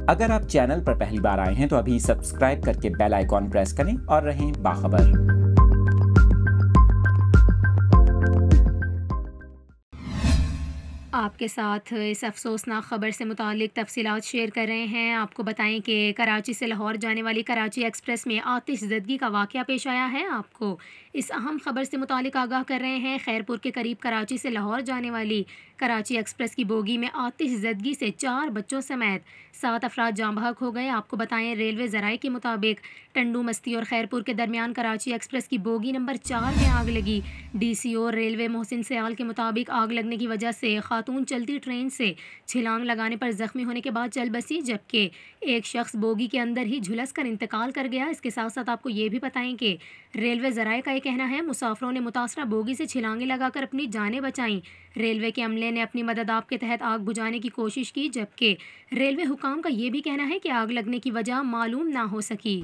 अगर आप चैनल पर पहली बार आए हैं तो अभी सब्सक्राइब करके बेल आइकॉन प्रेस करें और रहें बाखबर। आपके साथ इस अफ़सोसनाक ख़बर से मुतालिक तफ़सीलात शेयर कर रहे हैं। आपको बताएं कि कराची से लाहौर जाने वाली कराची एक्सप्रेस में आतिशज़दगी का वाक़या पेश आया है। आपको इस अहम ख़बर से मुतालिक आगाह कर रहे हैं। खैरपुर के करीब कराची से लाहौर जाने वाली कराची एक्सप्रेस की बोगी में आतिशज़दगी से 4 बच्चों समेत 7 अफराद जाँ बहक हो गए। आपको बताएं रेलवे ज़राए के मुताबिक टंडू मस्ती और खैरपुर के दरमियान कराची एक्सप्रेस की बोगी नंबर 4 में आग लगी। DCO रेलवे मोहसिन सयाल के मुताबिक आग लगने की वजह से खातून चलती ट्रेन से छलांग लगाने पर जख्मी होने के बाद चल बसी, जबकि एक शख्स बोगी के अंदर ही झुलस कर इंतकाल कर गया। इसके साथ साथ आपको ये भी बताएं कि रेलवे ज़राए का ये कहना है मुसाफिरों ने मुतासरा बोगी से छलांगे लगाकर अपनी जानें बचाईं। रेलवे के अमले ने अपनी मदद आप के तहत आग बुझाने की कोशिश की, जबकि रेलवे हुकाम का ये भी कहना है कि आग लगने की वजह मालूम ना हो सकी।